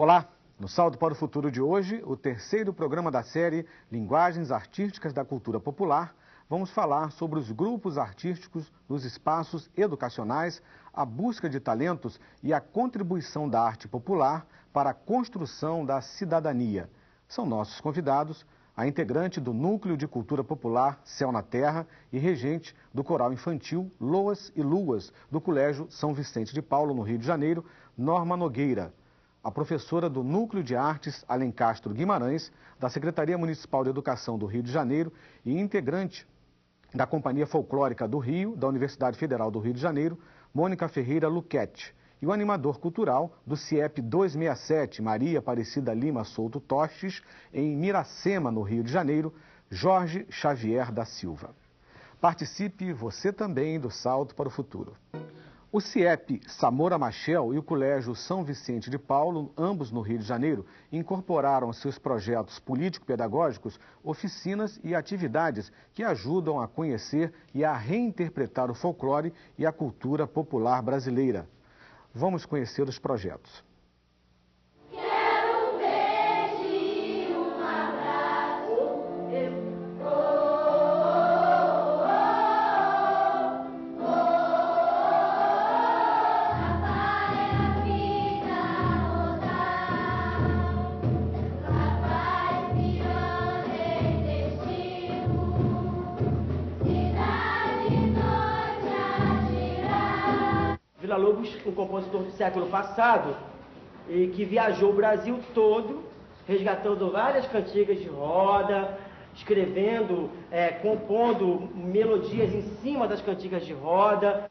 Olá, no Salto para o Futuro de hoje, o terceiro programa da série Linguagens Artísticas da Cultura Popular, vamos falar sobre os grupos artísticos nos espaços educacionais, a busca de talentos e a contribuição da arte popular para a construção da cidadania. São nossos convidados a integrante do Núcleo de Cultura Popular Céu na Terra e regente do Coral Infantil Loas e Luas, do Colégio São Vicente de Paulo, no Rio de Janeiro, Norma Nogueira. A professora do Núcleo de Artes Alencastro Guimarães, da Secretaria Municipal de Educação do Rio de Janeiro e integrante da Companhia Folclórica do Rio, da Universidade Federal do Rio de Janeiro, Mônica Ferreira Luquete. E o animador cultural do CIEP 267, Maria Aparecida Lima Souto Tostes, em Miracema, no Rio de Janeiro, Jorge Xavier da Silva. Participe você também do Salto para o Futuro. O CIEP Samora Machel e o Colégio São Vicente de Paulo, ambos no Rio de Janeiro, incorporaram aos seus projetos político-pedagógicos oficinas e atividades que ajudam a conhecer e a reinterpretar o folclore e a cultura popular brasileira. Vamos conhecer os projetos. Villa-Lobos, um compositor do século passado, e que viajou o Brasil todo, resgatando várias cantigas de roda, escrevendo, compondo melodias em cima das cantigas de roda.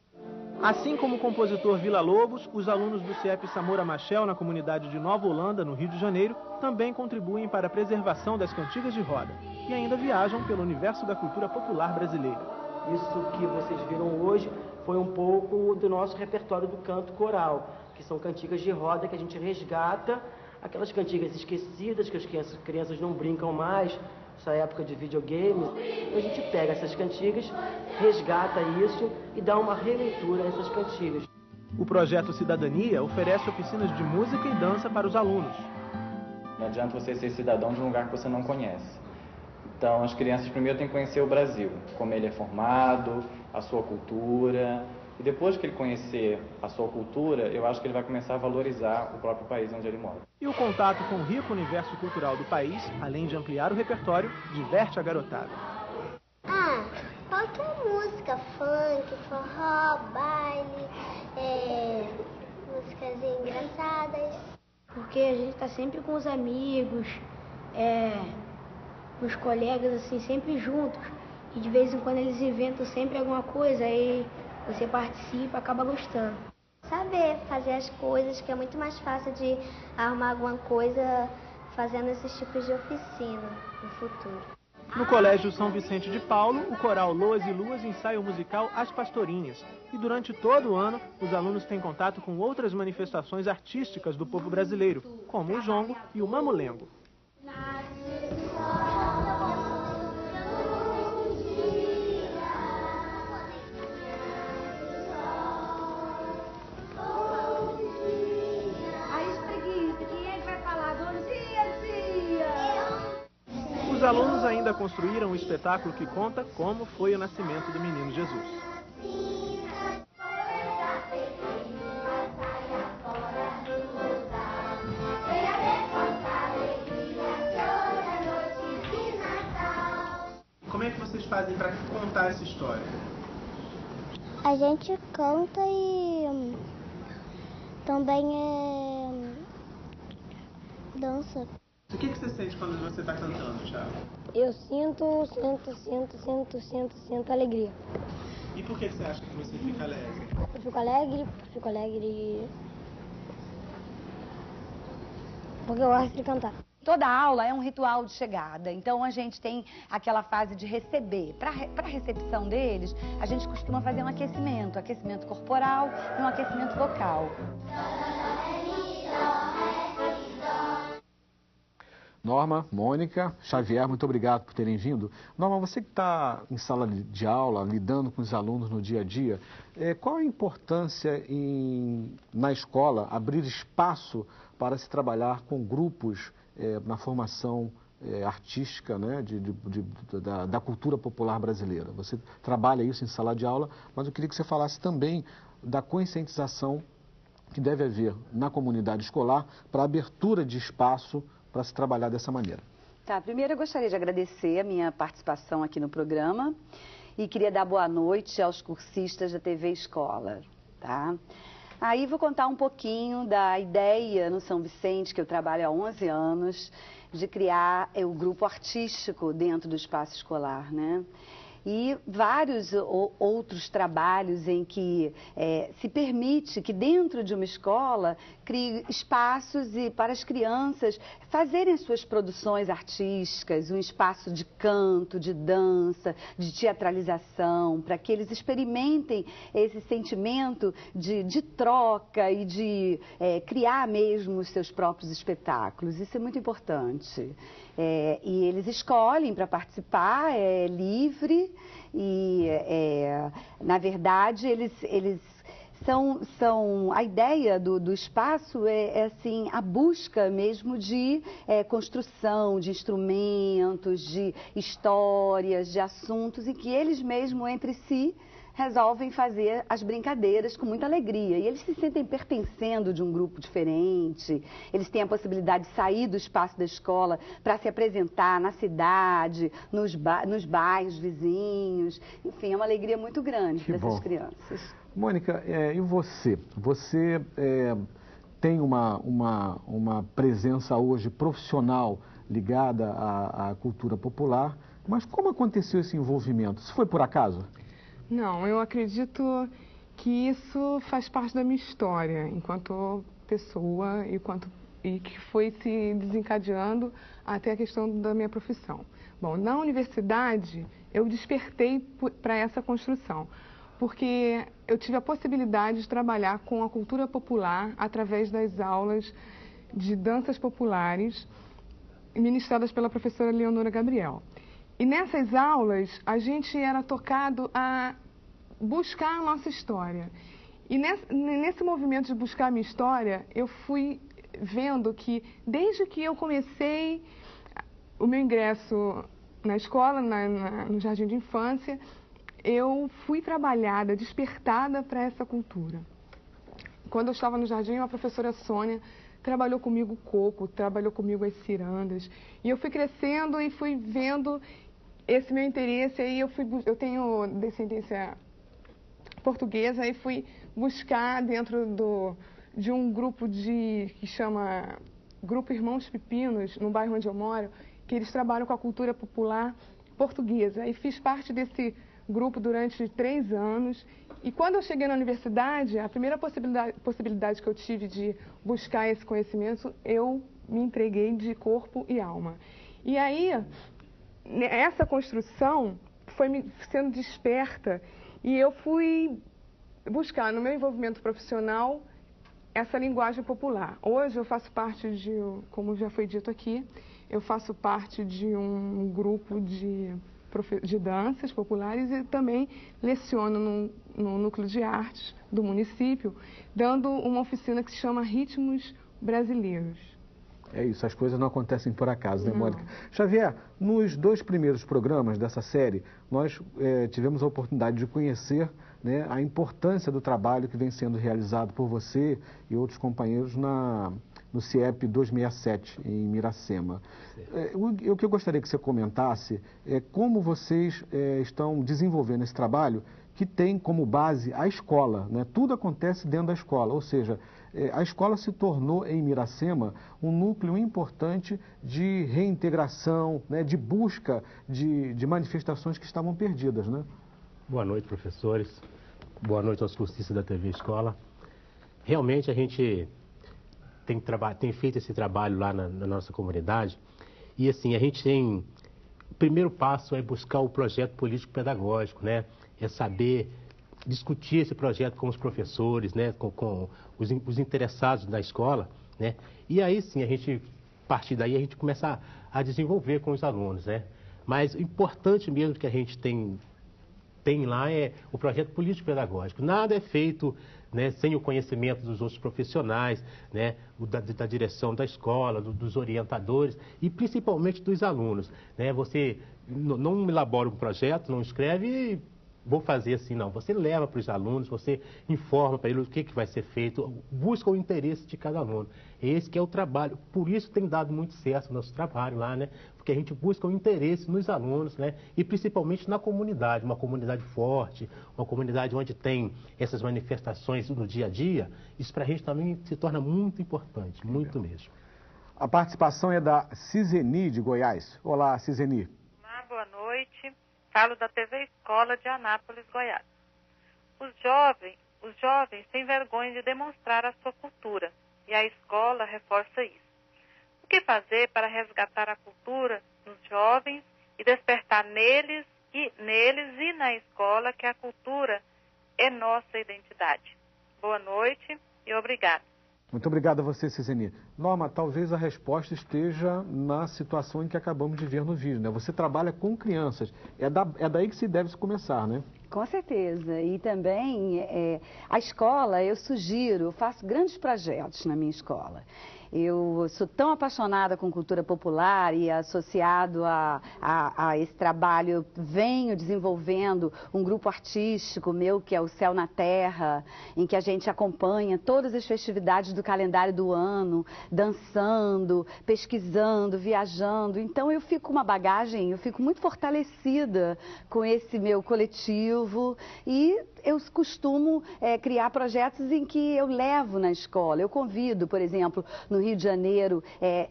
Assim como o compositor Villa-Lobos, os alunos do CIEP Samora Machel, na comunidade de Nova Holanda, no Rio de Janeiro, também contribuem para a preservação das cantigas de roda e ainda viajam pelo universo da cultura popular brasileira. Isso que vocês viram hoje foi um pouco do nosso repertório do canto coral, que são cantigas de roda que a gente resgata, aquelas cantigas esquecidas que as crianças não brincam mais, essa época de videogame. A gente pega essas cantigas, resgata isso e dá uma releitura a essas cantigas. O projeto Cidadania oferece oficinas de música e dança para os alunos. Não adianta você ser cidadão de um lugar que você não conhece. Então, as crianças primeiro têm que conhecer o Brasil, como ele é formado, a sua cultura. E depois que ele conhecer a sua cultura, eu acho que ele vai começar a valorizar o próprio país onde ele mora. E o contato com o rico universo cultural do país, além de ampliar o repertório, diverte a garotada. Qualquer música, funk, forró, baile, músicas engraçadas. Porque a gente tá sempre com os amigos, os colegas, assim, sempre juntos. E de vez em quando eles inventam sempre alguma coisa, aí você participa, acaba gostando. Saber fazer as coisas, que é muito mais fácil de arrumar alguma coisa fazendo esses tipos de oficina no futuro. No Colégio São Vicente de Paulo, o coral Loas e Luas ensaia o musical As Pastorinhas. E durante todo o ano, os alunos têm contato com outras manifestações artísticas do povo brasileiro, como o jongo e o mamulengo. Os alunos ainda construíram um espetáculo que conta como foi o nascimento do menino Jesus. Como é que vocês fazem para contar essa história? A gente canta e também dança. O que você sente quando você está cantando, Thiago? Eu sinto alegria. E por que você acha que você fica alegre? Eu fico alegre porque eu gosto de cantar. Toda aula é um ritual de chegada, então a gente tem aquela fase de receber. Para a recepção deles, a gente costuma fazer um aquecimento corporal e um aquecimento vocal. Norma, Mônica, Xavier, muito obrigado por terem vindo. Norma, você que está em sala de aula, lidando com os alunos no dia a dia, qual a importância na escola abrir espaço para se trabalhar com grupos na formação artística, né, da cultura popular brasileira? Você trabalha isso em sala de aula, mas eu queria que você falasse também da conscientização que deve haver na comunidade escolar para a abertura de espaço para se trabalhar dessa maneira. Tá, primeiro eu gostaria de agradecer a minha participação aqui no programa e queria dar boa noite aos cursistas da TV Escola, tá? Aí vou contar um pouquinho da ideia no São Vicente, que eu trabalho há 11 anos, de criar o grupo artístico dentro do espaço escolar, né? E vários outros trabalhos em que se permite que dentro de uma escola crie espaços para as crianças fazerem as suas produções artísticas, um espaço de canto, de dança, de teatralização, para que eles experimentem esse sentimento de troca e de criar mesmo os seus próprios espetáculos. Isso é muito importante. E eles escolhem para participar, é livre e, na verdade, eles são a ideia do espaço assim, a busca mesmo de construção de instrumentos, de histórias, de assuntos em que eles mesmos entre si resolvem fazer as brincadeiras com muita alegria. E eles se sentem pertencendo de um grupo diferente, eles têm a possibilidade de sair do espaço da escola para se apresentar na cidade, nos bairros vizinhos. Enfim, é uma alegria muito grande para essas crianças. Mônica, e você? Você tem uma presença hoje profissional ligada à cultura popular, mas como aconteceu esse envolvimento? Isso foi por acaso? Não, eu acredito que isso faz parte da minha história enquanto pessoa e que foi se desencadeando até a questão da minha profissão. Bom, na universidade eu despertei para essa construção, porque eu tive a possibilidade de trabalhar com a cultura popular através das aulas de danças populares ministradas pela professora Leonora Gabriel. E nessas aulas, a gente era tocado a buscar a nossa história. E nesse movimento de buscar a minha história, eu fui vendo que, desde que eu comecei o meu ingresso na escola, no jardim de infância, eu fui trabalhada, despertada para essa cultura. Quando eu estava no jardim, a professora Sônia trabalhou comigo o coco, trabalhou comigo as cirandas. E eu fui crescendo e fui vendo esse meu interesse, aí eu tenho descendência portuguesa e fui buscar dentro de um grupo que chama Grupo Irmãos Pepinos, no bairro onde eu moro, que eles trabalham com a cultura popular portuguesa. E fiz parte desse grupo durante 3 anos. E quando eu cheguei na universidade, a primeira possibilidade que eu tive de buscar esse conhecimento, eu me entreguei de corpo e alma. E aí, essa construção foi sendo desperta e eu fui buscar no meu envolvimento profissional essa linguagem popular. Hoje eu faço parte como já foi dito aqui, eu faço parte de um grupo de danças populares e também leciono no Núcleo de Artes do município, dando uma oficina que se chama Ritmos Brasileiros. É isso, as coisas não acontecem por acaso, né, Mônica? Xavier, nos 2 primeiros programas dessa série, nós tivemos a oportunidade de conhecer, né, a importância do trabalho que vem sendo realizado por você e outros companheiros no CIEP 267, em Miracema. O que eu gostaria que você comentasse é como vocês estão desenvolvendo esse trabalho que tem como base a escola, né? Tudo acontece dentro da escola, ou seja, a escola se tornou em Miracema um núcleo importante de reintegração, né? De busca de manifestações que estavam perdidas, né? Boa noite, professores. Boa noite aos cursistas da TV Escola. Realmente a gente tem feito esse trabalho lá na nossa comunidade e assim, a gente tem... O primeiro passo é buscar o projeto político-pedagógico, né? É saber discutir esse projeto com os professores, né? Com os interessados da escola, né? E aí sim a gente partir daí a gente começa a desenvolver com os alunos, né? Mas o importante mesmo que a gente tem lá é o projeto político-pedagógico. Nada é feito, né, sem o conhecimento dos outros profissionais, né, da direção da escola, dos orientadores e principalmente dos alunos, né? Você não elabora um projeto, não escreve e vou fazer assim, não. Você leva para os alunos, você informa para eles o que vai ser feito, busca o interesse de cada aluno. Esse que é o trabalho. Por isso tem dado muito certo o nosso trabalho lá, né? Porque a gente busca o interesse nos alunos, né? E principalmente na comunidade, uma comunidade forte, uma comunidade onde tem essas manifestações no dia a dia. Isso para a gente também se torna muito importante, muito mesmo. A participação é da Ciseni de Goiás. Olá, Ciseni. Olá, boa noite. Falo da TV Escola de Anápolis, Goiás. Os jovens têm vergonha de demonstrar a sua cultura e a escola reforça isso. O que fazer para resgatar a cultura nos jovens e despertar neles e na escola que a cultura é nossa identidade? Boa noite e obrigada. Muito obrigado a você, Ciseni. Norma, talvez a resposta esteja na situação em que acabamos de ver no vídeo, né? Você trabalha com crianças, é daí que se deve começar, né? Com certeza. E também a escola, eu faço grandes projetos na minha escola. Eu sou tão apaixonada com cultura popular e associado a esse trabalho, eu venho desenvolvendo um grupo artístico meu, que é o Céu na Terra, em que a gente acompanha todas as festividades do calendário do ano, dançando, pesquisando, viajando. Então eu fico muito fortalecida com esse meu coletivo e eu costumo criar projetos em que eu levo na escola. Eu convido, por exemplo, no Rio de Janeiro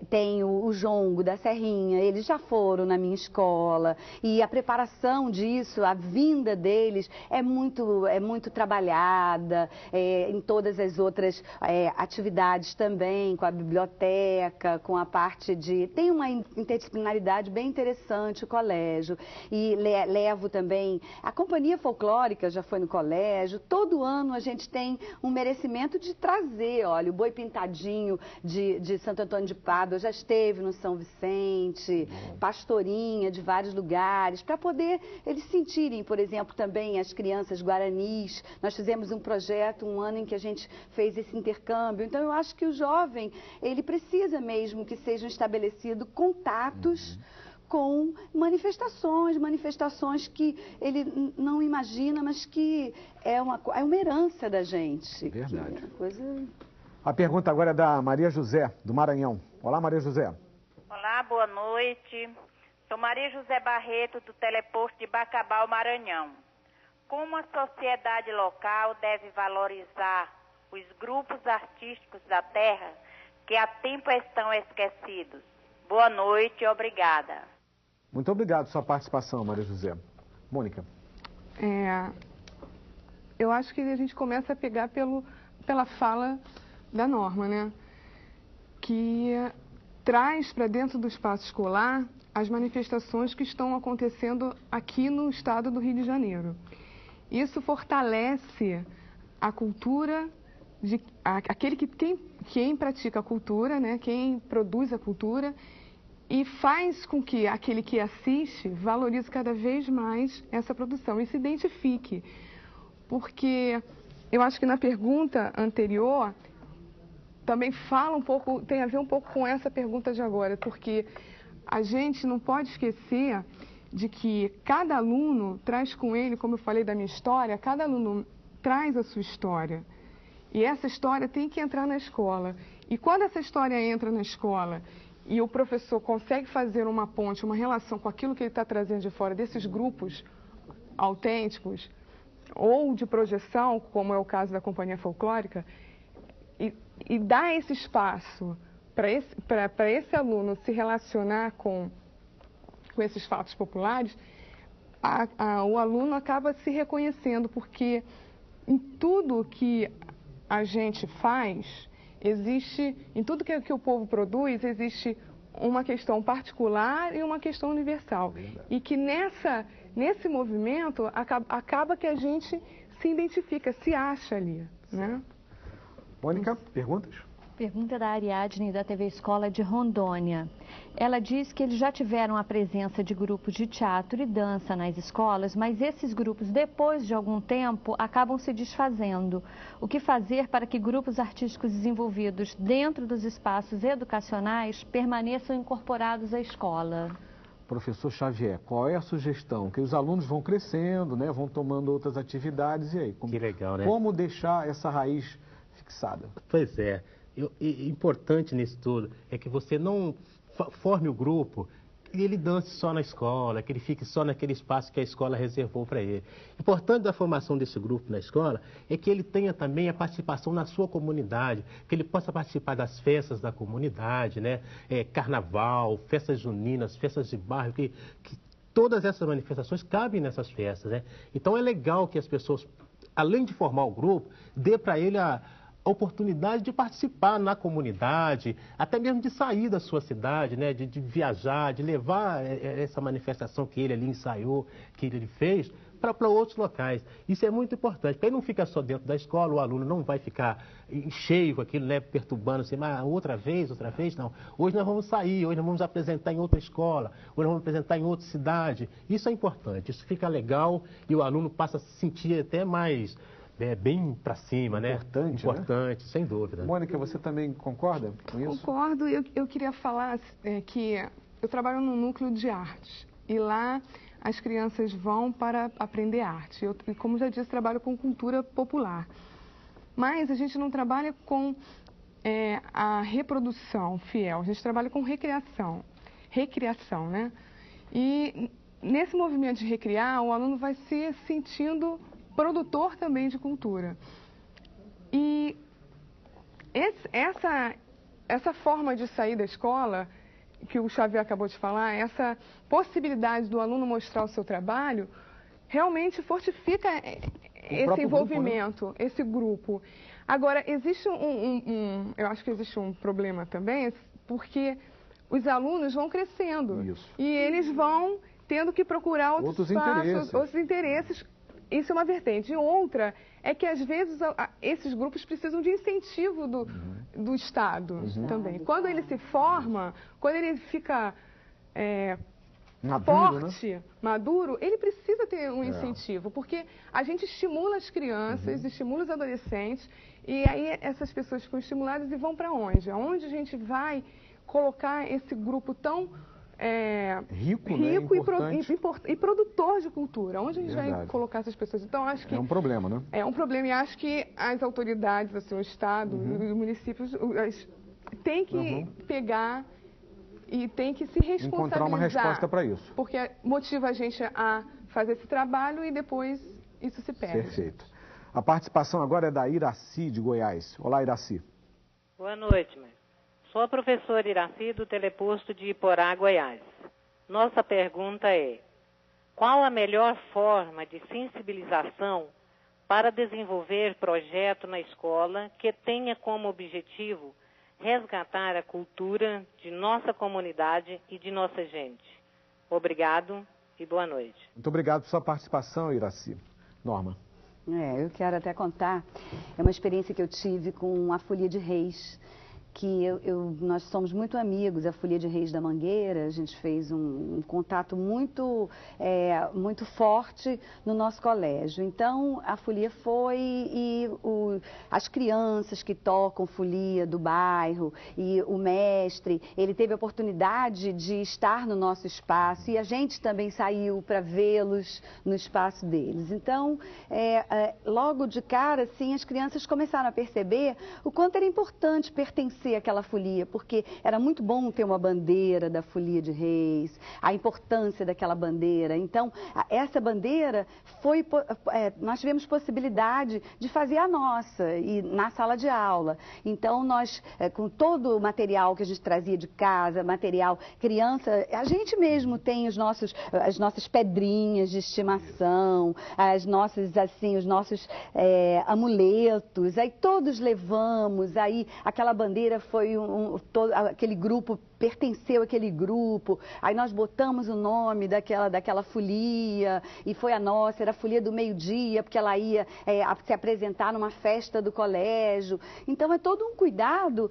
tem o Jongo da Serrinha, eles já foram na minha escola e a preparação disso, a vinda deles é muito trabalhada em todas as outras atividades também, com a biblioteca, com a parte de... Tem uma interdisciplinaridade bem interessante o colégio e levo também... A Companhia Folclórica já foi no colégio, todo ano a gente tem um merecimento de trazer, olha, o Boi Pintadinho de Santo Antônio de Pádua já esteve no São Vicente, Pastorinha de vários lugares, para poder eles sentirem, por exemplo, também as crianças guaranis. Nós fizemos um projeto, um ano em que a gente fez esse intercâmbio. Então eu acho que o jovem, ele precisa mesmo que sejam estabelecidos contatos com manifestações que ele não imagina, mas que é uma herança da gente. Verdade. É coisa... A pergunta agora é da Maria José, do Maranhão. Olá, Maria José. Olá, boa noite. Sou Maria José Barreto, do Teleposto de Bacabal, Maranhão. Como a sociedade local deve valorizar os grupos artísticos da terra que há tempo estão esquecidos? Boa noite e obrigada. Muito obrigado pela sua participação, Maria José. Mônica. Eu acho que a gente começa a pegar pela fala da Norma, né? Que traz para dentro do espaço escolar as manifestações que estão acontecendo aqui no estado do Rio de Janeiro. Isso fortalece a cultura de quem pratica a cultura, né? Quem produz a cultura, e faz com que aquele que assiste valorize cada vez mais essa produção e se identifique. Porque eu acho que na pergunta anterior também fala um pouco, tem a ver um pouco com essa pergunta de agora, porque a gente não pode esquecer de que cada aluno traz com ele, como eu falei da minha história, cada aluno traz a sua história. E essa história tem que entrar na escola. E quando essa história entra na escola e o professor consegue fazer uma ponte, uma relação com aquilo que ele está trazendo de fora desses grupos autênticos ou de projeção, como é o caso da Companhia Folclórica, e dá esse espaço para esse aluno se relacionar com esses fatos populares, o aluno acaba se reconhecendo, porque em tudo que a gente faz, em tudo que o povo produz, existe uma questão particular e uma questão universal. E que nesse movimento acaba que a gente se identifica, se acha ali, né? Mônica, perguntas? Pergunta da Ariadne, da TV Escola de Rondônia. Ela diz que eles já tiveram a presença de grupos de teatro e dança nas escolas, mas esses grupos, depois de algum tempo, acabam se desfazendo. O que fazer para que grupos artísticos desenvolvidos dentro dos espaços educacionais permaneçam incorporados à escola? Professor Xavier, qual é a sugestão? Que os alunos vão crescendo, né, vão tomando outras atividades, e aí? Que legal, né? Como deixar essa raiz fixada? Pois é. Importante nisso tudo é que você não forme o grupo e ele dance só na escola, que ele fique só naquele espaço que a escola reservou para ele. Importante da formação desse grupo na escola é que ele tenha também a participação na sua comunidade, que ele possa participar das festas da comunidade, né? Carnaval, festas juninas, festas de bairro, que todas essas manifestações cabem nessas festas, né? Então é legal que as pessoas, além de formar o grupo, dê para ele a oportunidade de participar na comunidade, até mesmo de sair da sua cidade, né? De viajar, de levar essa manifestação que ele ali ensaiou, que ele fez, para outros locais. Isso é muito importante, porque aí não fica só dentro da escola, o aluno não vai ficar cheio com aquilo, né? Perturbando assim, mas outra vez, não. Hoje nós vamos sair, hoje nós vamos apresentar em outra escola, hoje nós vamos apresentar em outra cidade. Isso é importante, isso fica legal e o aluno passa a se sentir até mais... bem para cima, né? Importante, sem dúvida. Mônica, você também concorda com isso? Concordo. Eu queria falar que eu trabalho num núcleo de arte e lá as crianças vão para aprender arte. E como já disse, trabalho com cultura popular. Mas a gente não trabalha com a reprodução fiel, a gente trabalha com recriação, né? E nesse movimento de recriar, o aluno vai se sentindo produtor também de cultura. E essa forma de sair da escola, que o Xavier acabou de falar, essa possibilidade do aluno mostrar o seu trabalho, realmente fortifica esse envolvimento, grupo, né? Esse grupo. Agora, existe eu acho que existe um problema também, porque os alunos vão crescendo. Isso. E eles vão tendo que procurar outros espaços, outros interesses. Isso é uma vertente. E outra é que, às vezes, esses grupos precisam de incentivo do Estado também. Quando ele se forma, quando ele fica forte, maduro, ele precisa ter um incentivo, porque a gente estimula as crianças, estimula os adolescentes, e aí essas pessoas ficam estimuladas e vão para onde? Aonde a gente vai colocar esse grupo tão... rico, né? e produtor de cultura. Onde a gente vai colocar essas pessoas? Então, acho que... É um problema, né? É um problema e acho que as autoridades, assim, o Estado, os municípios, têm que pegar e têm que se responsabilizar. Encontrar uma resposta para isso. Porque motiva a gente a fazer esse trabalho e depois isso se perde. Perfeito. A participação agora é da Iraci, de Goiás. Olá, Iraci. Boa noite, mãe. Sou a professora Iraci do Teleposto de Iporá, Goiás. Nossa pergunta é: qual a melhor forma de sensibilização para desenvolver projeto na escola que tenha como objetivo resgatar a cultura de nossa comunidade e de nossa gente? Obrigado e boa noite. Muito obrigado por sua participação, Iraci. Norma. Eu quero até contar, é uma experiência que eu tive com a Folia de Reis, que nós somos muito amigos, a Folia de Reis da Mangueira, a gente fez um contato muito forte no nosso colégio. Então, a folia foi e as crianças que tocam folia do bairro e o mestre, ele teve a oportunidade de estar no nosso espaço e a gente também saiu para vê-los no espaço deles. Então, logo de cara, assim, as crianças começaram a perceber o quanto era importante pertencer àquela folia, porque era muito bom ter uma bandeira da Folia de Reis, a importância daquela bandeira. Então, essa bandeira nós tivemos possibilidade de fazer a nossa e na sala de aula. Então, nós, com todo o material que a gente trazia de casa, material criança, a gente mesmo tem as nossas pedrinhas de estimação, os nossos amuletos, aí todos levamos, aí aquela bandeira bandeira foi aquele grupo, pertenceu àquele grupo, aí nós botamos o nome daquela folia, e foi a nossa, era a folia do meio-dia, porque ela ia se apresentar numa festa do colégio. Então é todo um cuidado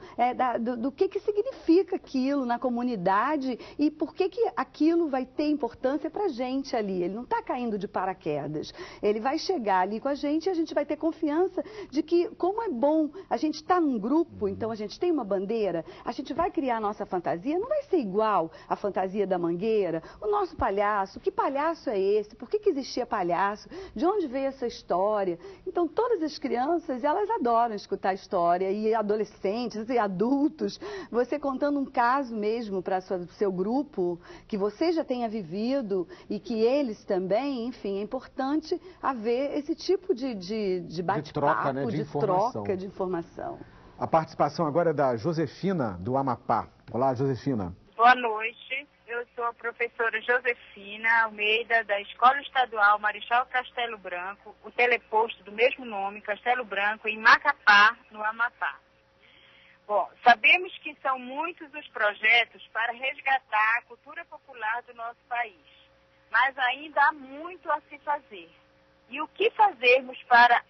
do que significa aquilo na comunidade e por que aquilo vai ter importância para a gente ali. Ele não está caindo de paraquedas, ele vai chegar ali com a gente e a gente vai ter confiança de que, como é bom, a gente está num grupo, então a gente tem uma bandeira, a gente vai criar a nossa fantasia, não vai ser igual à fantasia da Mangueira, o nosso palhaço, que palhaço é esse, por que existia palhaço, de onde veio essa história. Então todas as crianças, elas adoram escutar história, e adolescentes e adultos, você contando um caso mesmo para o seu grupo, que você já tenha vivido e que eles também, enfim, é importante haver esse tipo de bate-papo, né? de troca de informação. A participação agora é da Josefina, do Amapá. Olá, Josefina. Boa noite, eu sou a professora Josefina Almeida, da Escola Estadual Marechal Castelo Branco, o teleposto do mesmo nome, Castelo Branco, em Macapá, no Amapá. Bom, sabemos que são muitos os projetos para resgatar a cultura popular do nosso país, mas ainda há muito a se fazer. E o que fazermos para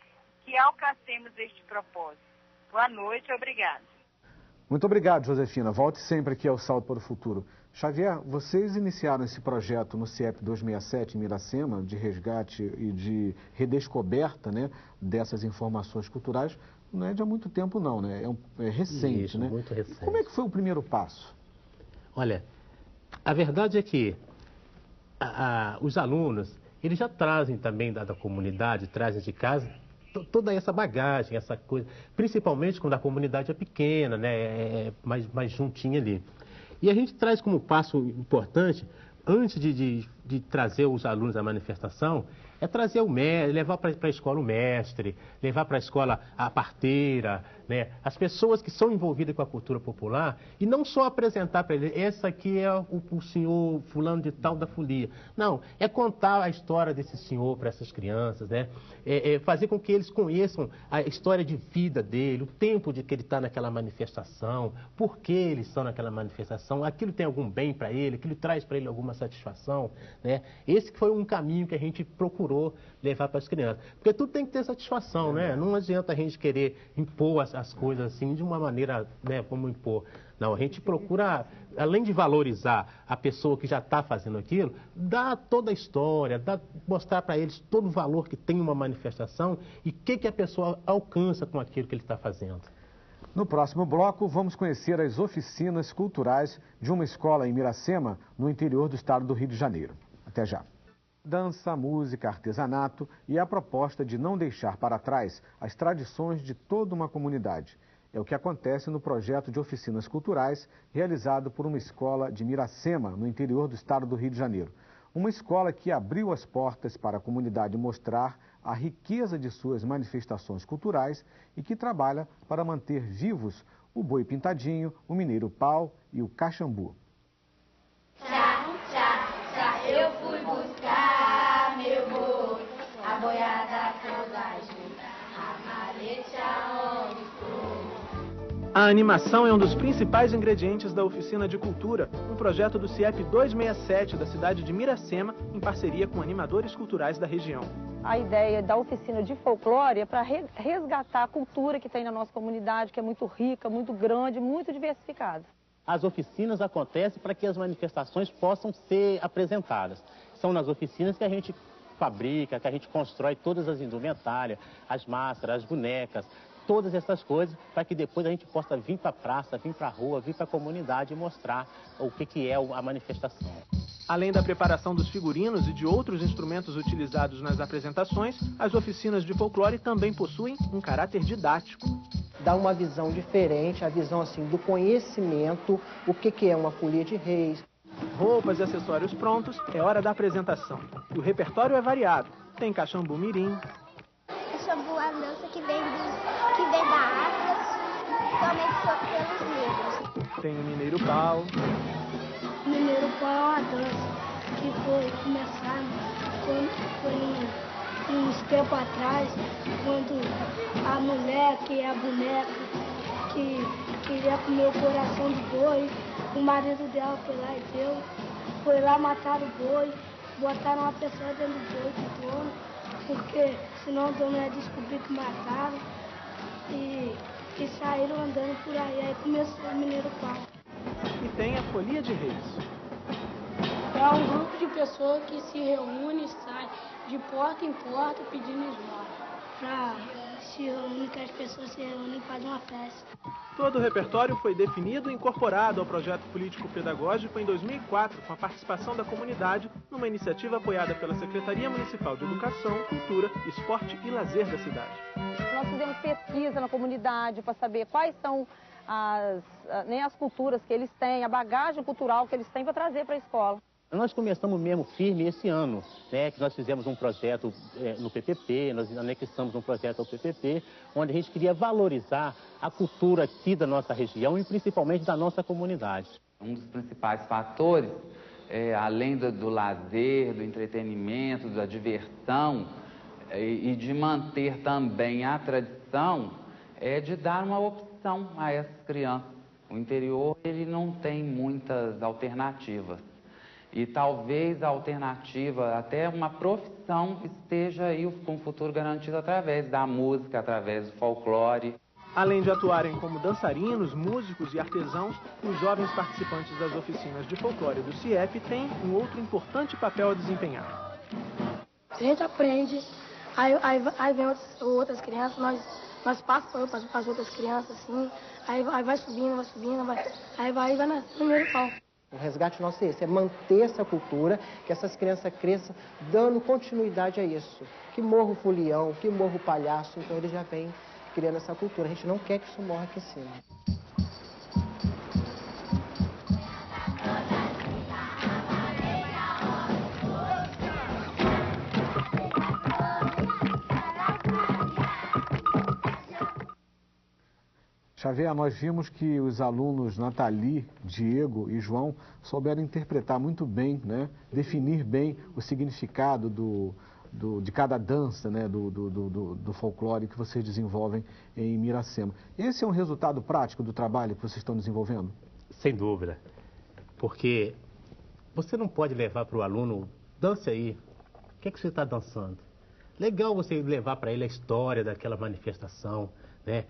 que alcancemos este propósito? Boa noite, obrigada. Muito obrigado, Josefina. Volte sempre aqui ao Salto para o Futuro. Xavier, vocês iniciaram esse projeto no CIEP 267 em Miracema, de resgate e de redescoberta, né, dessas informações culturais. Não é de há muito tempo, não, né? É recente, Isso, né? muito recente. Como é que foi o primeiro passo? Olha, a verdade é que os alunos, eles já trazem também da comunidade, trazem de casa toda essa bagagem, essa coisa, principalmente quando a comunidade é pequena, né, mais juntinha ali. E a gente traz como passo importante, antes de trazer os alunos à manifestação, é trazer o mestre, levar para a escola o mestre, levar para a escola a parteira, né? As pessoas que são envolvidas com a cultura popular, e não só apresentar para eles, esse aqui é o senhor fulano de tal da folia. Não, é contar a história desse senhor para essas crianças, né? Fazer com que eles conheçam a história de vida dele, o tempo de que ele está naquela manifestação, por que eles estão naquela manifestação, aquilo tem algum bem para ele, aquilo traz para ele alguma satisfação, né? Esse foi um caminho que a gente procurou levar para as crianças. Porque tudo tem que ter satisfação, né? Não adianta a gente querer impor as coisas assim de uma maneira, né, como impor. Não, a gente procura, além de valorizar a pessoa que já está fazendo aquilo, dar toda a história, mostrar para eles todo o valor que tem uma manifestação e o que a pessoa alcança com aquilo que ele está fazendo. No próximo bloco, vamos conhecer as oficinas culturais de uma escola em Miracema, no interior do estado do Rio de Janeiro. Até já. Dança, música, artesanato e a proposta de não deixar para trás as tradições de toda uma comunidade. É o que acontece no projeto de oficinas culturais realizado por uma escola de Miracema, no interior do estado do Rio de Janeiro. Uma escola que abriu as portas para a comunidade mostrar a riqueza de suas manifestações culturais e que trabalha para manter vivos o boi pintadinho, o mineiro pau e o caxambu. Eu fui buscar meu boi, a boiada toda junta, a maleta onde estou. A animação é um dos principais ingredientes da Oficina de Cultura, um projeto do CIEP 267 da cidade de Miracema, em parceria com animadores culturais da região. A ideia da oficina de folclore é para resgatar a cultura que tem na nossa comunidade, que é muito rica, muito grande, muito diversificada. As oficinas acontecem para que as manifestações possam ser apresentadas. São nas oficinas que a gente fabrica, que a gente constrói todas as indumentárias, as máscaras, as bonecas, todas essas coisas, para que depois a gente possa vir para a praça, vir para a rua, vir para a comunidade e mostrar o que é a manifestação. Além da preparação dos figurinos e de outros instrumentos utilizados nas apresentações, as oficinas de folclore também possuem um caráter didático. Dá uma visão diferente, a visão assim do conhecimento, o que é uma folia de reis. Roupas e acessórios prontos, é hora da apresentação. E o repertório é variado. Tem caxambu mirim. Caxambu é a dança que vem da África, somente pelos negros. Tem o mineiro pau. O mineiro pau é uma dança que foi começada uns tempos atrás, quando a mulher, que é a boneca, que queria comer o coração do boi. O marido dela foi lá e deu. Foi lá, mataram o boi, botaram uma pessoa dentro do boi do dono, porque senão o dono ia descobrir que mataram. E saíram andando por aí. Aí começou o Mineiro Pau. E tem a Folia de Reis. É um grupo de pessoas que se reúne e sai de porta em porta pedindo esmola. Se reúne, que as pessoas se reúnem e fazem uma festa. Todo o repertório foi definido e incorporado ao projeto político-pedagógico em 2004, com a participação da comunidade, numa iniciativa apoiada pela Secretaria Municipal de Educação, Cultura, Esporte e Lazer da cidade. Nós fizemos pesquisa na comunidade para saber quais são as culturas que eles têm, a bagagem cultural que eles têm para trazer para a escola. Nós começamos mesmo firme esse ano, né, que nós fizemos um projeto no PPP, nós anexamos um projeto ao PPP, onde a gente queria valorizar a cultura aqui da nossa região e principalmente da nossa comunidade. Um dos principais fatores, além do lazer, do entretenimento, da diversão e de manter também a tradição, é de dar uma opção a essas crianças. O interior ele não tem muitas alternativas. E talvez a alternativa, até uma profissão, esteja aí com o futuro garantido através da música, através do folclore. Além de atuarem como dançarinos, músicos e artesãos, os jovens participantes das oficinas de folclore do CIEP têm um outro importante papel a desempenhar. A gente aprende, aí vem outras crianças, nós passamos para as outras crianças, assim, aí vai subindo, aí vai no primeiro pau. O resgate nosso é esse, é manter essa cultura, que essas crianças cresçam dando continuidade a isso. Que morra o folião, que morra o palhaço, então ele já vem criando essa cultura. A gente não quer que isso morra aqui em cima. Xavier, nós vimos que os alunos Nathalie, Diego e João souberam interpretar muito bem, né, definir bem o significado de cada dança, né, do folclore que vocês desenvolvem em Miracema. Esse é um resultado prático do trabalho que vocês estão desenvolvendo? Sem dúvida, porque você não pode levar para o aluno, dance aí, o que é que você está dançando? Legal você levar para ele a história daquela manifestação, né?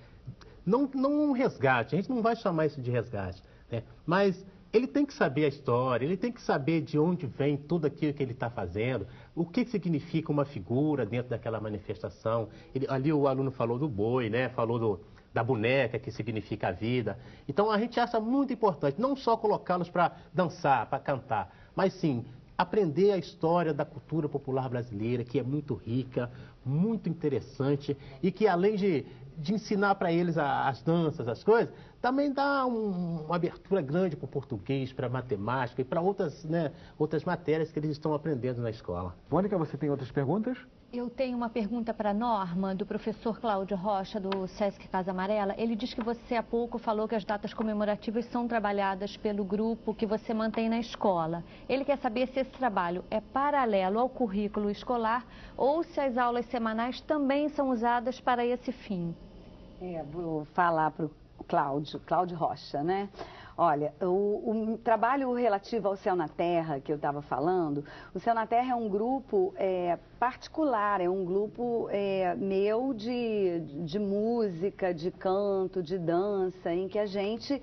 Não um resgate, a gente não vai chamar isso de resgate, né? Mas ele tem que saber a história, ele tem que saber de onde vem tudo aquilo que ele está fazendo, o que significa uma figura dentro daquela manifestação. Ali o aluno falou do boi, né? Falou da boneca, que significa a vida. Então a gente acha muito importante não só colocá-los para dançar, para cantar, mas sim aprender a história da cultura popular brasileira, que é muito rica, muito interessante e que além de ensinar para eles as danças, as coisas, também dá uma abertura grande para o português, para a matemática e para outras matérias que eles estão aprendendo na escola. Mônica, você tem outras perguntas? Eu tenho uma pergunta para a Norma, do professor Cláudio Rocha, do Sesc Casa Amarela. Ele diz que você há pouco falou que as datas comemorativas são trabalhadas pelo grupo que você mantém na escola. Ele quer saber se esse trabalho é paralelo ao currículo escolar ou se as aulas semanais também são usadas para esse fim. Vou falar para o Cláudio Rocha, né? Olha, o trabalho relativo ao Céu na Terra, que eu estava falando, o Céu na Terra é um grupo particular, é um grupo meu de música, de canto, de dança, em que a gente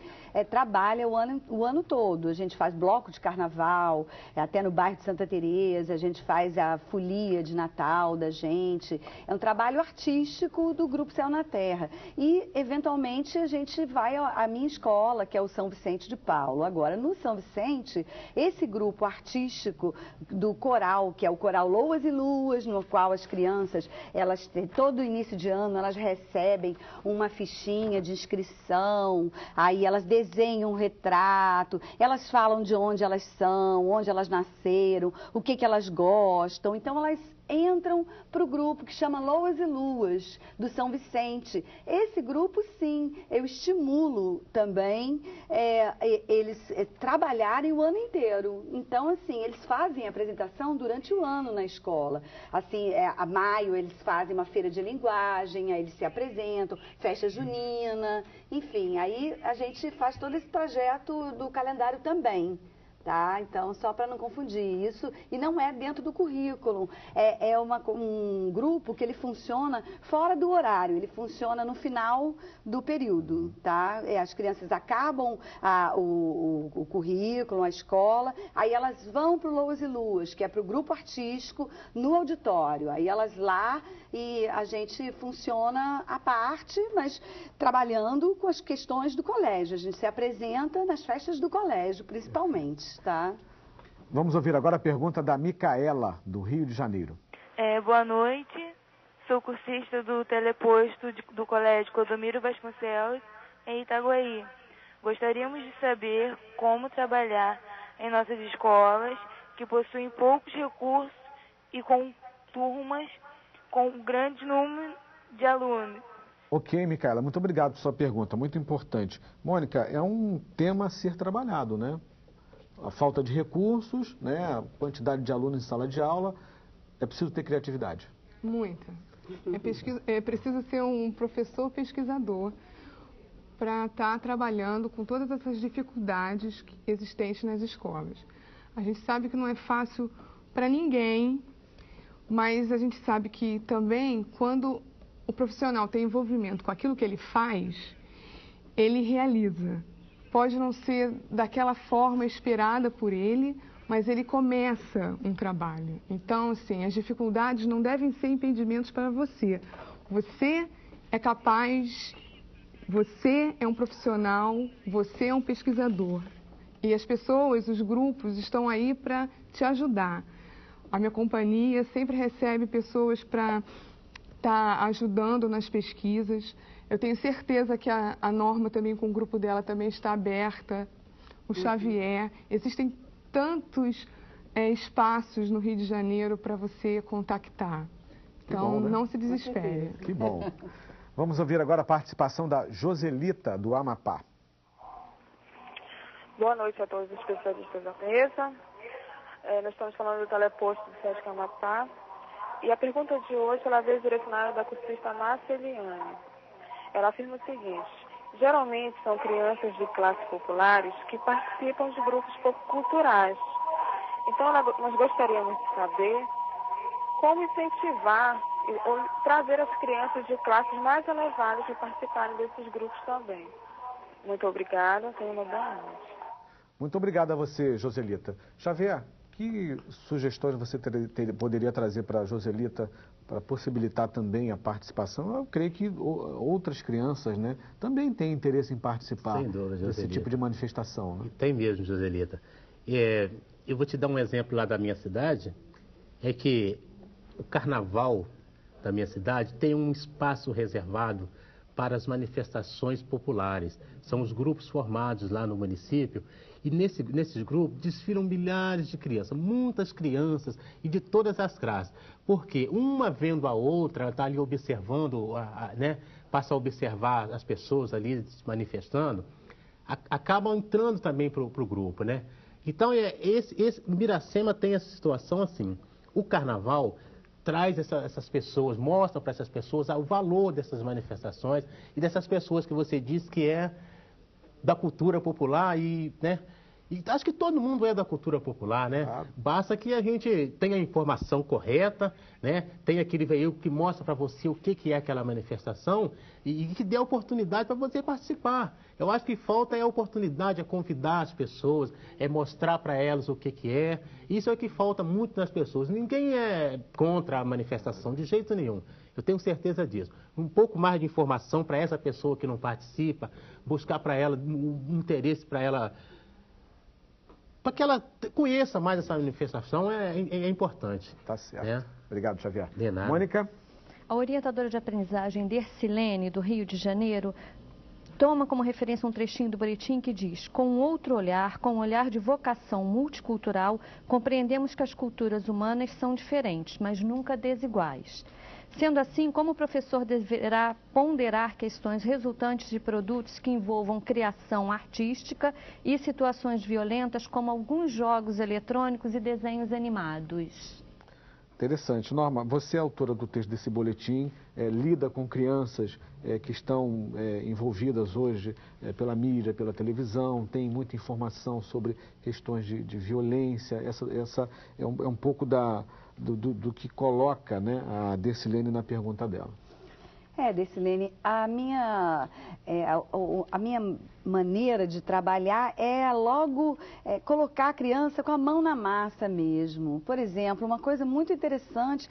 trabalha o ano todo. A gente faz bloco de carnaval, até no bairro de Santa Teresa, a gente faz a folia de Natal da gente. É um trabalho artístico do grupo Céu na Terra. E, eventualmente, a gente vai à minha escola, que é o São Vicente de Paulo. Agora, no São Vicente, esse grupo artístico do coral, que é o Coral Loas e Luas, no qual as crianças, elas todo início de ano, elas recebem uma fichinha de inscrição, aí elas desenham um retrato, elas falam de onde elas são, onde elas nasceram, o que elas gostam. Então, elas entram para o grupo que chama Loas e Luas, do São Vicente. Esse grupo, sim, eu estimulo também eles trabalharem o ano inteiro. Então, assim, eles fazem a apresentação durante o ano na escola. Assim, a maio eles fazem uma feira de linguagem, aí eles se apresentam, festa junina, enfim, aí a gente faz todo esse projeto do calendário também. Tá? Então, só para não confundir isso, e não é dentro do currículo, é um grupo que ele funciona fora do horário, ele funciona no final do período, tá? As crianças acabam o currículo, a escola, aí elas vão para o Loas e Luas, que é para o grupo artístico, no auditório, aí elas lá e a gente funciona à parte, mas trabalhando com as questões do colégio, a gente se apresenta nas festas do colégio, principalmente. Tá. Vamos ouvir agora a pergunta da Micaela, do Rio de Janeiro. Boa noite, sou cursista do teleposto do Colégio Clodomiro Vasconcelos, em Itaguaí. Gostaríamos de saber como trabalhar em nossas escolas que possuem poucos recursos e com turmas com um grande número de alunos. Ok, Micaela, muito obrigado por sua pergunta, muito importante. Mônica, é um tema a ser trabalhado, né? A falta de recursos, né, a quantidade de alunos em sala de aula, é preciso ter criatividade. Muita. É preciso ser um professor pesquisador para estar trabalhando com todas essas dificuldades existentes nas escolas. A gente sabe que não é fácil para ninguém, mas a gente sabe que também quando o profissional tem envolvimento com aquilo que ele faz, ele realiza. Pode não ser daquela forma esperada por ele, mas ele começa um trabalho. Então, assim, as dificuldades não devem ser impedimentos para você. Você é capaz, você é um profissional, você é um pesquisador. E as pessoas, os grupos, estão aí para te ajudar. A minha companhia sempre recebe pessoas para estar ajudando nas pesquisas. Eu tenho certeza que a Norma também, com o grupo dela, também está aberta. O Xavier. Existem tantos espaços no Rio de Janeiro para você contactar. Então, bom, né? Não se desespere. Que bom. Vamos ouvir agora a participação da Joselita, do Amapá. Boa noite a todos os especialistas da mesa. Nós estamos falando do teleposto do SESC Amapá. E a pergunta de hoje ela veio direcionada da cursista Márcia Eliane. Ela afirma o seguinte: geralmente são crianças de classes populares que participam de grupos pouco culturais. Então, nós gostaríamos de saber como incentivar ou trazer as crianças de classes mais elevadas para participarem desses grupos também. Muito obrigada, tenha uma boa noite. Muito obrigado a você, Joselita. Xavier, que sugestões você poderia trazer para a Joselita para possibilitar também a participação? Eu creio que outras crianças, né, também têm interesse em participar desse tipo de manifestação. Né? Tem mesmo, Joselita. Eu vou te dar um exemplo lá da minha cidade, é que o carnaval da minha cidade tem um espaço reservado para as manifestações populares. São os grupos formados lá no município e nesses grupos desfilam milhares de crianças, muitas crianças e de todas as classes. Porque uma vendo a outra, ela está ali observando, né, passa a observar as pessoas ali se manifestando, acabam entrando também para o grupo, né? Então, Miracema tem essa situação assim, o carnaval traz essas pessoas, mostra para essas pessoas o valor dessas manifestações e dessas pessoas que você diz que é da cultura popular né? E acho que todo mundo é da cultura popular, né? Ah. Basta que a gente tenha a informação correta, né? Tenha aquele veículo que mostra para você o que é aquela manifestação e que dê a oportunidade para você participar. Eu acho que falta a oportunidade, convidar as pessoas, mostrar para elas o que é. Isso é o que falta muito nas pessoas. Ninguém é contra a manifestação, de jeito nenhum. Eu tenho certeza disso. Um pouco mais de informação para essa pessoa que não participa, buscar para ela um interesse para ela... Para que ela conheça mais essa manifestação é importante. Tá certo. Obrigado, Xavier. De nada. Mônica? A orientadora de aprendizagem Dercilene, do Rio de Janeiro, toma como referência um trechinho do boletim que diz: com outro olhar, com um olhar de vocação multicultural, compreendemos que as culturas humanas são diferentes, mas nunca desiguais. Sendo assim, como o professor deverá ponderar questões resultantes de produtos que envolvam criação artística e situações violentas, como alguns jogos eletrônicos e desenhos animados? Interessante. Norma, você é autora do texto desse boletim, lida com crianças que estão envolvidas hoje pela mídia, pela televisão, tem muita informação sobre questões de violência. Essa é um pouco do que coloca, né, a Decilene na pergunta dela. Decilene, a minha maneira de trabalhar é logo colocar a criança com a mão na massa mesmo. Por exemplo, uma coisa muito interessante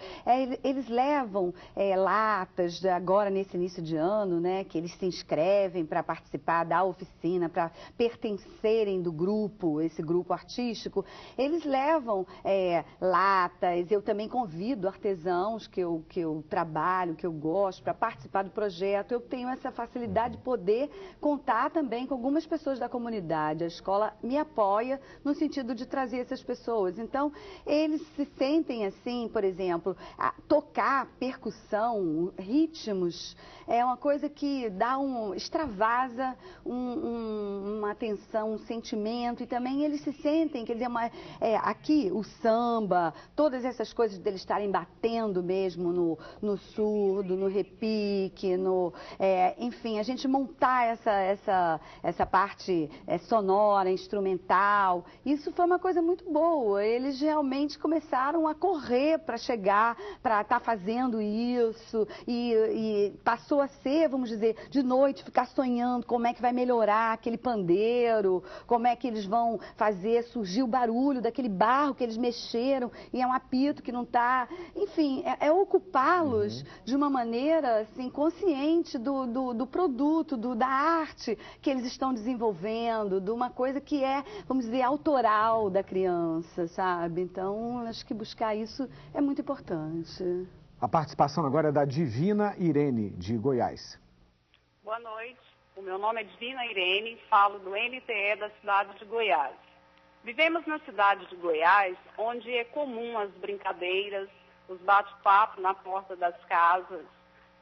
eles levam latas agora nesse início de ano, né, que eles se inscrevem para participar da oficina, para pertencerem do grupo, esse grupo artístico. Eles levam latas, eu também convido artesãos que eu trabalho, que eu gosto, para participar do projeto. Eu tenho essa facilidade de poder contar também com algumas pessoas da comunidade. A escola me apoia no sentido de trazer essas pessoas. Então, eles se sentem assim, por exemplo, tocar, percussão, ritmos, é uma coisa que extravasa uma atenção, um sentimento, e também eles se sentem, quer dizer, aqui o samba, todas essas coisas deles estarem batendo mesmo no surdo, no repique, enfim, a gente montar essa parte sonora, instrumental, isso foi uma coisa muito boa. Eles realmente começaram a correr para chegar, para estar fazendo isso, e passou a ser, vamos dizer, de noite, ficar sonhando como é que vai melhorar aquele pandeiro, como é que eles vão fazer surgir o barulho daquele barro que eles mexeram, e é um apito que não está... Enfim, ocupá-los de uma maneira assim, consciente do produto, da arte que eles estão desenvolvendo, de uma coisa que vamos dizer, autoral da criança, sabe? Então, acho que buscar isso é muito importante. A participação agora é da Divina Irene, de Goiás. Boa noite, o meu nome é Divina Irene, falo do NTE da cidade de Goiás. Vivemos na cidade de Goiás, onde é comum as brincadeiras, os bate-papos na porta das casas.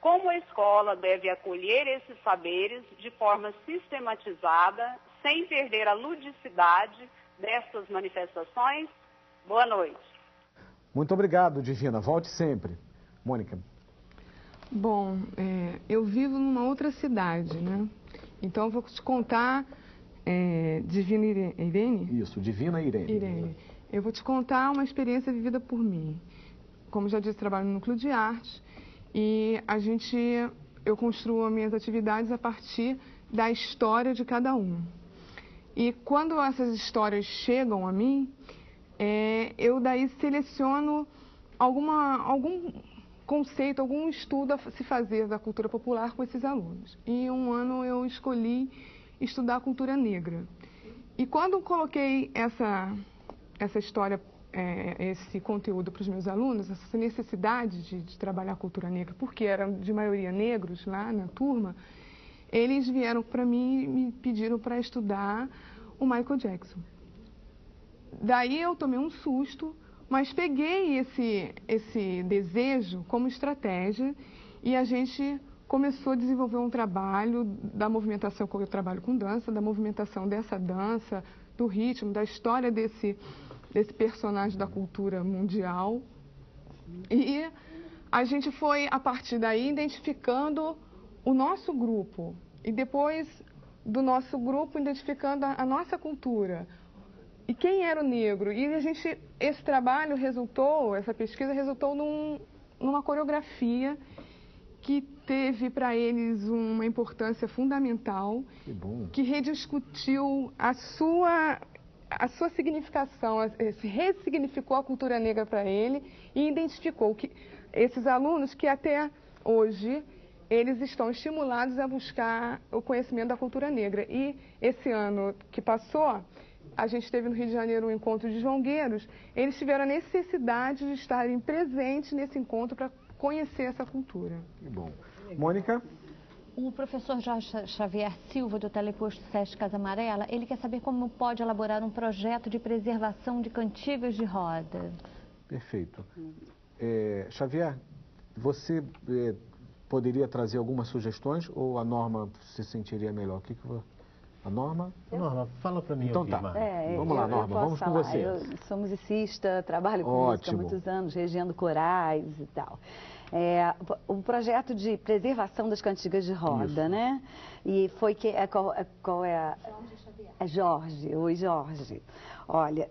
Como a escola deve acolher esses saberes de forma sistematizada, sem perder a ludicidade dessas manifestações? Boa noite. Muito obrigado, Divina. Volte sempre. Mônica. Bom, eu vivo numa outra cidade, né? Então, eu vou te contar... Divina Irene? Isso, Divina Irene. Eu vou te contar uma experiência vivida por mim. Como já disse, trabalho no Núcleo de Arte e eu construo as minhas atividades a partir da história de cada um. E quando essas histórias chegam a mim, eu daí seleciono algum conceito, algum estudo a se fazer da cultura popular com esses alunos. E um ano eu escolhi estudar a cultura negra. E quando coloquei essa história, esse conteúdo para os meus alunos, essa necessidade de trabalhar a cultura negra, porque eram de maioria negros lá na turma, eles vieram para mim e me pediram para estudar o Michael Jackson. Daí eu tomei um susto, mas peguei esse desejo como estratégia e a gente começou a desenvolver um trabalho da movimentação, eu trabalho com dança, da movimentação dessa dança, do ritmo, da história desse personagem da cultura mundial. E a gente foi, a partir daí, identificando o nosso grupo. E depois do nosso grupo, identificando a nossa cultura. E quem era o negro? E esse trabalho resultou, essa pesquisa resultou numa coreografia que teve para eles uma importância fundamental, que rediscutiu a sua significação, ressignificou a cultura negra para ele e identificou que esses alunos que até hoje eles estão estimulados a buscar o conhecimento da cultura negra. E esse ano que passou, a gente teve no Rio de Janeiro um encontro de jongueiros, eles tiveram a necessidade de estarem presentes nesse encontro para conhecer essa cultura. Que bom. Mônica? O professor Jorge Xavier Silva, do Teleposto SESC Casa Amarela, ele quer saber como pode elaborar um projeto de preservação de cantigas de roda. Perfeito. Xavier, você poderia trazer algumas sugestões ou a Norma se sentiria melhor? A Norma? Norma, fala para mim. Então tá. Vamos lá, Norma, vamos com você. Eu sou musicista, trabalho com música há muitos anos, regendo corais e tal. O projeto de preservação das cantigas de roda, né? E foi que... Qual é? Jorge. Oi, Jorge. Olha,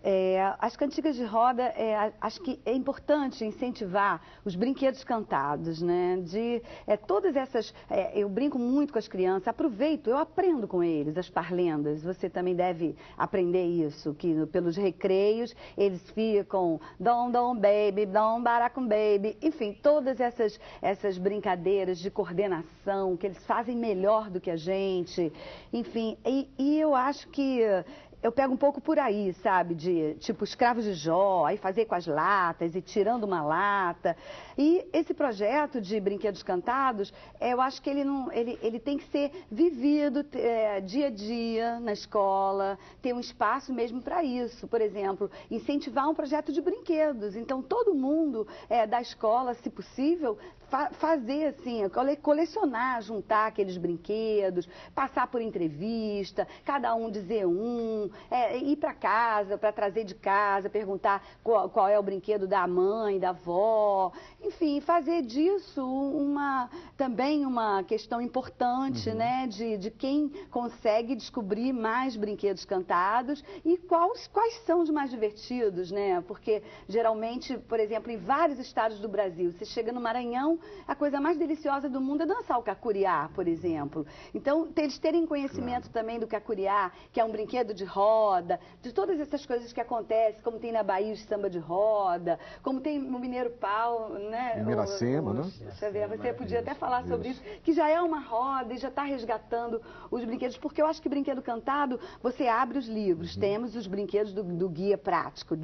as cantigas de roda, acho que é importante incentivar os brinquedos cantados, né? Todas essas... eu brinco muito com as crianças, aproveito, eu aprendo com eles as parlendas. Você também deve aprender isso, que pelos recreios eles ficam dom, dom, baby, dom, baracum, baby. Enfim, todas essas brincadeiras de coordenação que eles fazem melhor do que a gente. Enfim, e eu acho que... eu pego um pouco por aí, sabe, de tipo escravos de Jó, aí fazer com as latas e tirando uma lata. E esse projeto de brinquedos cantados, eu acho que ele tem que ser vivido dia a dia na escola, ter um espaço mesmo para isso. Por exemplo, incentivar um projeto de brinquedos. Então, todo mundo da escola, se possível, fazer assim, colecionar, juntar aqueles brinquedos, passar por entrevista, cada um dizer ir para casa, para trazer de casa, perguntar qual é o brinquedo da mãe, da avó, enfim, fazer disso também uma questão importante, né, de quem consegue descobrir mais brinquedos cantados e quais são os mais divertidos, né, porque geralmente, por exemplo, em vários estados do Brasil, você chega no Maranhão, a coisa mais deliciosa do mundo é dançar o cacuriá, por exemplo. Então, eles terem conhecimento também do cacuriá, que é um brinquedo de roda, de todas essas coisas que acontecem, como tem na Bahia o samba de roda, como tem no Mineiro Pau, né? Em Miracema, né? Você podia até falar sobre isso, que já é uma roda e já está resgatando os brinquedos, porque eu acho que brinquedo cantado, você abre os livros, temos os brinquedos do guia prático,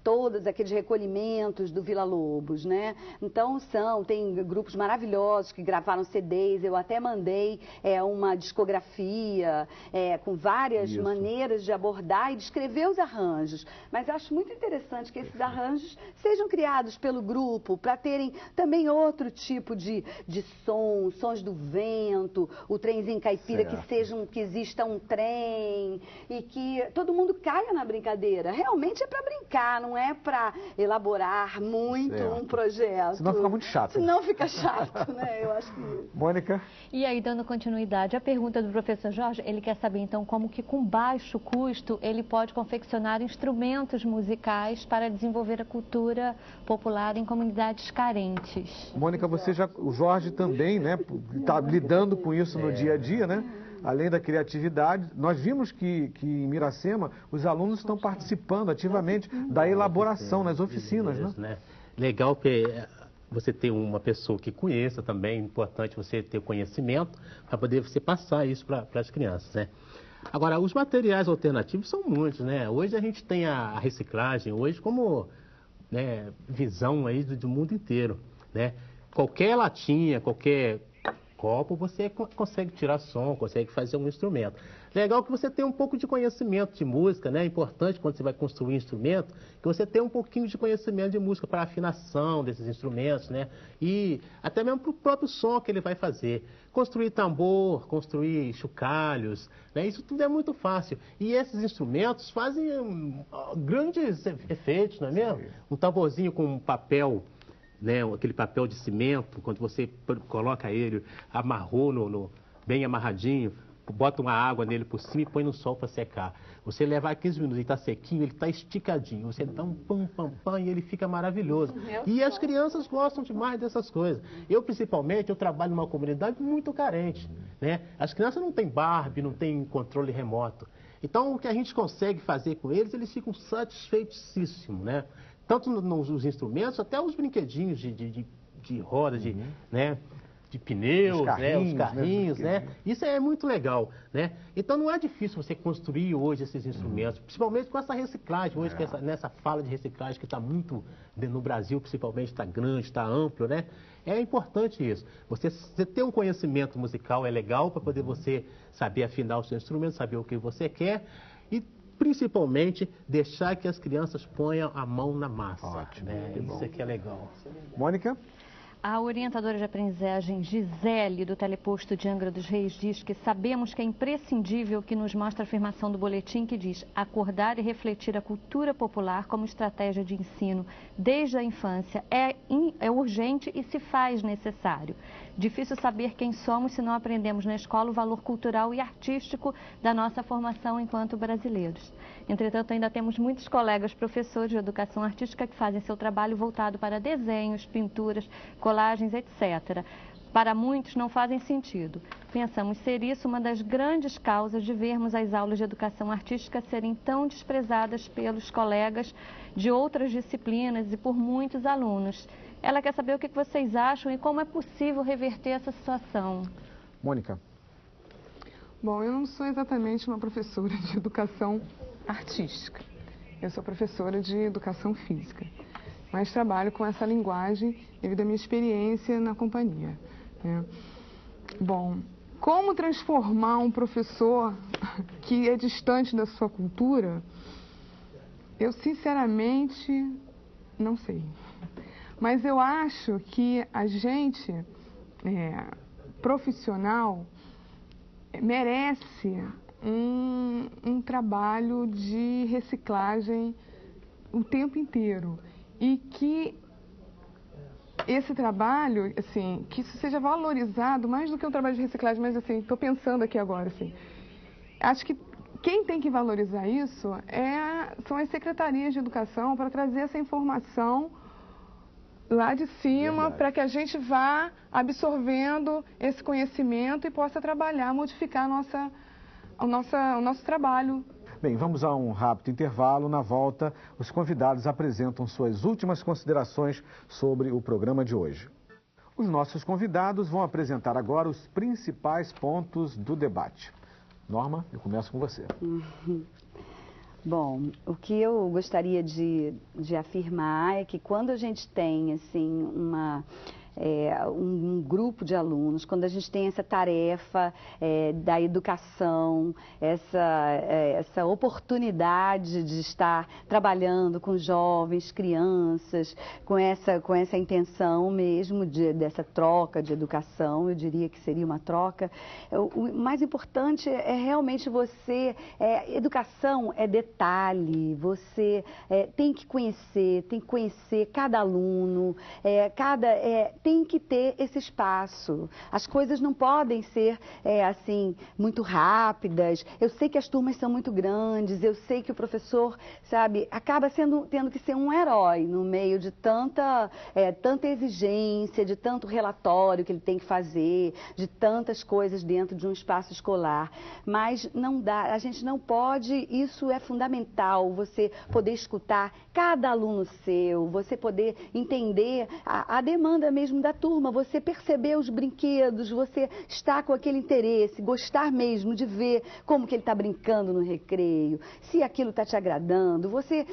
todos aqueles recolhimentos do Vila Lobos, né? Então, tem grupos maravilhosos que gravaram CDs, eu até mandei uma discografia com várias maneiras de abordar e descrever os arranjos. Mas acho muito interessante que esses arranjos sejam criados pelo grupo para terem também outro tipo de sons do vento, o trenzinho caipira, que exista um trem e que todo mundo caia na brincadeira. Realmente é para brincar, não é para elaborar muito um projeto. Senão fica muito chato. Senão fica chato, né? Eu acho que... Mônica? E aí, dando continuidade, a pergunta do professor Jorge, ele quer saber então como que com baixo custo ele pode confeccionar instrumentos musicais para desenvolver a cultura popular em comunidades carentes. Mônica, o Jorge também, né, está lidando com isso no dia a dia, né? Além da criatividade, nós vimos que em Miracema os alunos estão participando ativamente da elaboração nas oficinas, né? Legal que você ter uma pessoa que conheça também, é importante você ter conhecimento para poder você passar isso para as crianças, né? Agora, os materiais alternativos são muitos, né? Hoje a gente tem a reciclagem, hoje como visão aí do mundo inteiro, né? Qualquer latinha, qualquer copo, você consegue tirar som, consegue fazer um instrumento. Legal que você tenha um pouco de conhecimento de música, né? É importante quando você vai construir um instrumento, que você tenha um pouquinho de conhecimento de música para a afinação desses instrumentos, né? E até mesmo para o próprio som que ele vai fazer. Construir tambor, construir chocalhos, né? Isso tudo é muito fácil. E esses instrumentos fazem grandes efeitos, não é mesmo? Um tamborzinho com papel, né, aquele papel de cimento, quando você coloca ele, amarrou bem amarradinho, bota uma água nele por cima e põe no sol para secar. Você levar 15 minutos e está sequinho, ele está esticadinho. Você dá um pam, pam, pam e ele fica maravilhoso. E as crianças gostam demais dessas coisas. Eu, principalmente, eu trabalho numa comunidade muito carente, né? As crianças não têm Barbie, não têm controle remoto. Então, o que a gente consegue fazer com eles, eles ficam satisfeitíssimos, né? Tanto nos instrumentos, até os brinquedinhos de roda, né? de pneus, os carrinhos, né? Isso é muito legal, né? Então não é difícil você construir hoje esses instrumentos, principalmente com essa reciclagem, hoje nessa fala de reciclagem que está muito, no Brasil principalmente, está grande, está amplo, né? É importante isso. Você ter um conhecimento musical é legal para poder você saber afinar o seu instrumento, saber o que você quer e principalmente deixar que as crianças ponham a mão na massa. Ótimo, né? Isso aqui é legal. Mônica? A orientadora de aprendizagem Gisele, do teleposto de Angra dos Reis, diz que sabemos que é imprescindível que nos mostra a afirmação do boletim que diz acordar e refletir a cultura popular como estratégia de ensino desde a infância é urgente e se faz necessário. Difícil saber quem somos se não aprendemos na escola o valor cultural e artístico da nossa formação enquanto brasileiros. Entretanto, ainda temos muitos colegas professores de educação artística que fazem seu trabalho voltado para desenhos, pinturas, colagens, etc. Para muitos não fazem sentido. Pensamos ser isso uma das grandes causas de vermos as aulas de educação artística serem tão desprezadas pelos colegas de outras disciplinas e por muitos alunos. Ela quer saber o que vocês acham e como é possível reverter essa situação. Mônica. Bom, eu não sou exatamente uma professora de educação artística. Eu sou professora de educação física, mas trabalho com essa linguagem devido à minha experiência na companhia, né? Bom, como transformar um professor que é distante da sua cultura? Eu sinceramente não sei. Mas eu acho que a gente, profissional, merece um trabalho de reciclagem o tempo inteiro. E que esse trabalho, assim, que isso seja valorizado mais do que um trabalho de reciclagem, mas assim, estou pensando aqui agora, assim, acho que quem tem que valorizar isso são as secretarias de educação para trazer essa informação lá de cima, para que a gente vá absorvendo esse conhecimento e possa trabalhar, modificar o nosso trabalho. Bem, vamos a um rápido intervalo. Na volta, os convidados apresentam suas últimas considerações sobre o programa de hoje. Os nossos convidados vão apresentar agora os principais pontos do debate. Norma, eu começo com você. Bom, o que eu gostaria de afirmar é que quando a gente tem assim, um grupo de alunos, quando a gente tem essa tarefa da educação, essa oportunidade de estar trabalhando com jovens, crianças, com essa intenção mesmo dessa troca de educação, eu diria que seria uma troca. O mais importante é realmente educação é detalhe, você tem que conhecer cada aluno, tem que ter esse espaço. As coisas não podem ser, assim, muito rápidas. Eu sei que as turmas são muito grandes, eu sei que o professor, sabe, acaba tendo que ser um herói no meio de tanta exigência, de tanto relatório que ele tem que fazer, de tantas coisas dentro de um espaço escolar. Mas não dá, a gente não pode, isso é fundamental, você poder escutar cada aluno seu, você poder entender a demanda mesmo da turma, você perceber os brinquedos, você estar com aquele interesse, gostar mesmo de ver como que ele está brincando no recreio, se aquilo está te agradando, você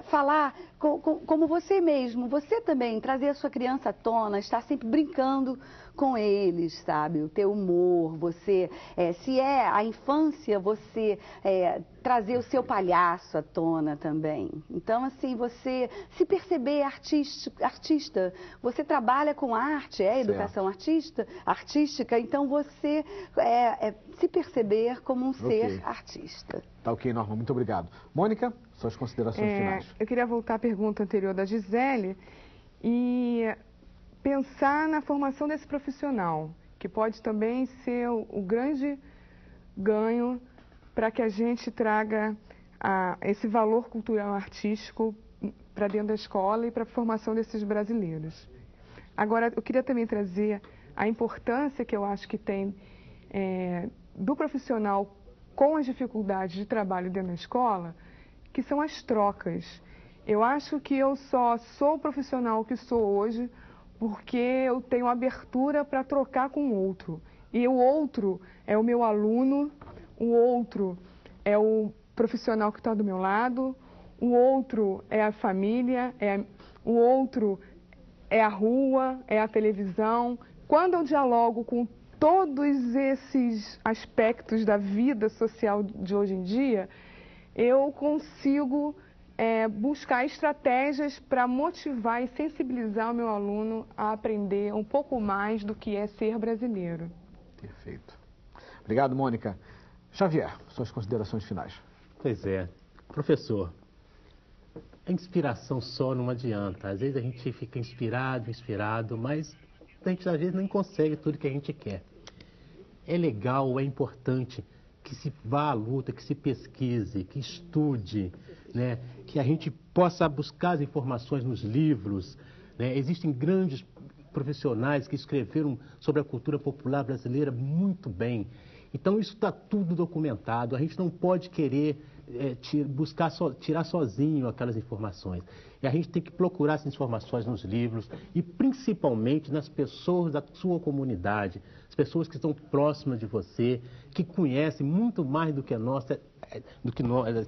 falar como você mesmo, você também trazer a sua criança à tona, estar sempre brincando com eles, sabe? O teu humor, você, se é a infância, você trazer o seu palhaço à tona também. Então, assim, você se perceber artista, você trabalha com arte, educação artística, então você se perceber como um ser artista. Tá ok, Norma, muito obrigado. Mônica, suas considerações finais. Eu queria voltar à pergunta anterior da Gisele e pensar na formação desse profissional, que pode também ser o grande ganho para que a gente traga esse valor cultural artístico para dentro da escola e para a formação desses brasileiros. Agora, eu queria também trazer a importância que eu acho que tem do profissional com as dificuldades de trabalho dentro da escola, que são as trocas. Eu acho que eu só sou o profissional que sou hoje porque eu tenho abertura para trocar com o outro. E o outro é o meu aluno, o outro é o profissional que está do meu lado, o outro é a família, o outro é a rua, é a televisão. Quando eu dialogo com todos esses aspectos da vida social de hoje em dia, eu consigo buscar estratégias para motivar e sensibilizar o meu aluno a aprender um pouco mais do que é ser brasileiro. Perfeito. Obrigado, Mônica. Xavier, suas considerações finais. Pois é. Professor, a inspiração só não adianta. Às vezes a gente fica inspirado, mas a gente às vezes nem consegue tudo que a gente quer. É legal, é importante que se vá à luta, que se pesquise, que estude, né? Que a gente possa buscar as informações nos livros, né? Existem grandes profissionais que escreveram sobre a cultura popular brasileira muito bem. Então isso está tudo documentado, a gente não pode querer tirar sozinho aquelas informações. E a gente tem que procurar essas informações nos livros e principalmente nas pessoas da sua comunidade, as pessoas que estão próximas de você, que conhecem muito mais do que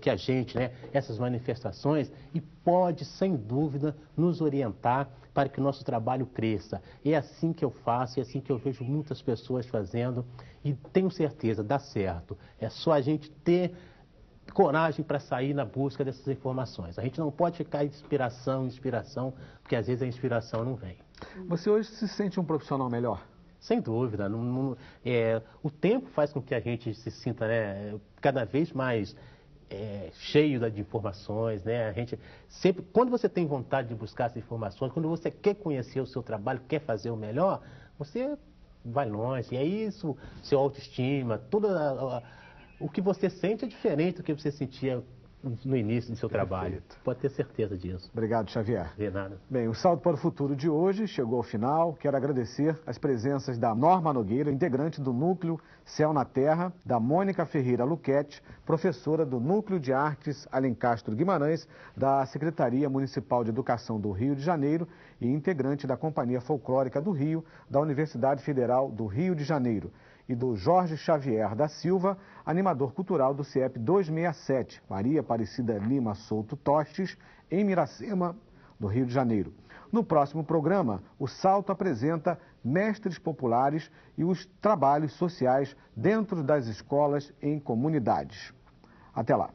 a gente, né? Essas manifestações, e pode, sem dúvida, nos orientar para que o nosso trabalho cresça. É assim que eu faço, é assim que eu vejo muitas pessoas fazendo e tenho certeza, dá certo. É só a gente ter coragem para sair na busca dessas informações. A gente não pode ficar inspiração, porque às vezes a inspiração não vem. Você hoje se sente um profissional melhor? Sem dúvida. O tempo faz com que a gente se sinta, né, cada vez mais cheio de informações, né? A gente sempre, quando você tem vontade de buscar essas informações, quando você quer conhecer o seu trabalho, quer fazer o melhor, você vai longe. E é isso, seu autoestima, o que você sente é diferente do que você sentia no início do seu trabalho. Pode ter certeza disso. Obrigado, Xavier. De nada. Bem, o Salto para o Futuro de hoje chegou ao final. Quero agradecer as presenças da Norma Nogueira, integrante do Núcleo Céu na Terra, da Mônica Ferreira Luquete, professora do Núcleo de Artes Alencastro Guimarães, da Secretaria Municipal de Educação do Rio de Janeiro e integrante da Companhia Folclórica do Rio, da Universidade Federal do Rio de Janeiro, e do Jorge Xavier da Silva, animador cultural do CIEP 267, Maria Aparecida Lima Souto Tostes, em Miracema, do Rio de Janeiro. No próximo programa, o Salto apresenta mestres populares e os trabalhos sociais dentro das escolas em comunidades. Até lá.